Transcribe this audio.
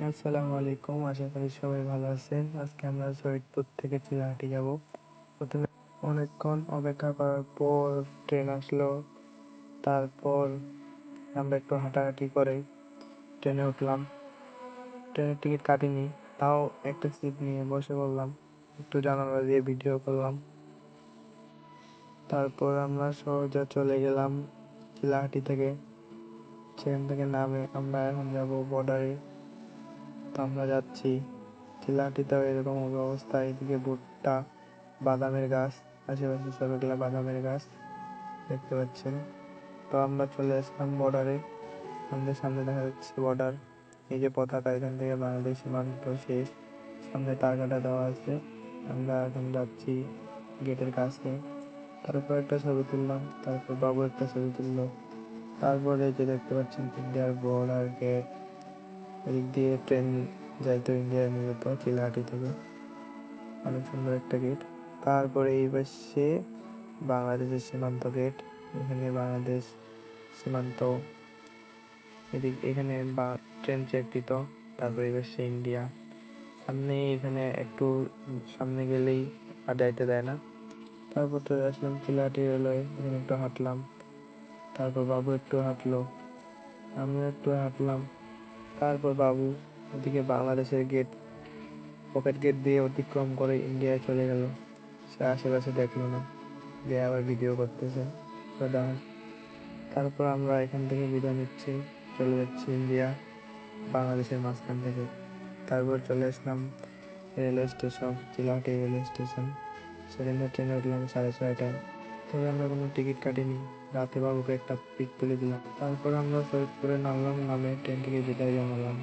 আসসালামু আলাইকুম, আশা করি সবাই ভালো আছেন। আজকে আমরা সৈয়দপুর থেকে চিলাহাটি যাব। প্রথমে অনেকক্ষণ অপেক্ষা করার পর ট্রেন আসলো। তারপর আমরা একটু হাঁটাহাঁটি করে ট্রেনে উঠলাম। ট্রেনের টিকিট কাটিনি, তাও একটা সিট নিয়ে বসে পড়লাম, একটু জানালা দিয়ে ভিডিও করলাম। তারপর আমরা সোজা চলে গেলাম চিলাহাটি থেকে। সেখান থেকে নামে আমরা এখন যাব বর্ডারে। তো আমরা যাচ্ছি। চিলাহাটিতেও এরকম অবস্থা, এদিকে ভুট্টা, বাদামের গাছ, আশেপাশে সব এগুলা বাদামের গাছ দেখতে পাচ্ছেন। তো আমরা চলে আসলাম বর্ডারে। আমাদের সামনে দেখা যাচ্ছে বর্ডার, এই যে পতাকা, এখান থেকে বাংলাদেশ সীমান্ত শেষ, সামনে তার কাটা দেওয়া আছে। আমরা এখন যাচ্ছি গেটের কাছে। তারপর একটা ছবি তুললাম, তারপর বাবু একটা ছবি তুললো। তারপরে যে দেখতে পাচ্ছেন ইন্ডিয়ার বর্ডার গেট, এদিক দিয়ে ট্রেন যাইতো ইন্ডিয়ার মূলত চিলাহাটি থেকে, অনেক সুন্দর একটা গেট। তারপরে এই পাশে বাংলাদেশের সীমান্ত গেট, এখানে বাংলাদেশ সীমান্ত, এখানে ট্রেন চেক দিত। তারপরে এই পাশে ইন্ডিয়া। সামনে এখানে একটু সামনে গেলেই আর যাইতে দেয় না। তারপর চলে আসলাম চিলাহাটি রেলওয়ে, এখানে একটু হাঁটলাম। তারপর বাবু একটু হাঁটলো, আমিও একটু হাঁটলাম। তারপর বাবু ওদিকে বাংলাদেশের গেট, পকেট গেট দিয়ে অতিক্রম করে ইন্ডিয়ায় চলে গেল। সে আশেপাশে দেখলো না, যে আবার ভিডিও করতেছে। তারপর আমরা এখান থেকে বিদায় নিচ্ছি, চলে যাচ্ছি ইন্ডিয়া, বাংলাদেশের মাঝখান থেকে। তারপর চলে আসলাম railway station, Chilahati railway station. সেখানে ট্রেনে উঠলাম 6:30টায়। তবে আমরা কোনো টিকিট কাটিনি, রাতে বাবুকে একটা পিক তুলে দিলাম। তারপর আমরা সৈয়দপুরে নামলাম, নামে ট্রেন থেকে বিদায় জানালাম।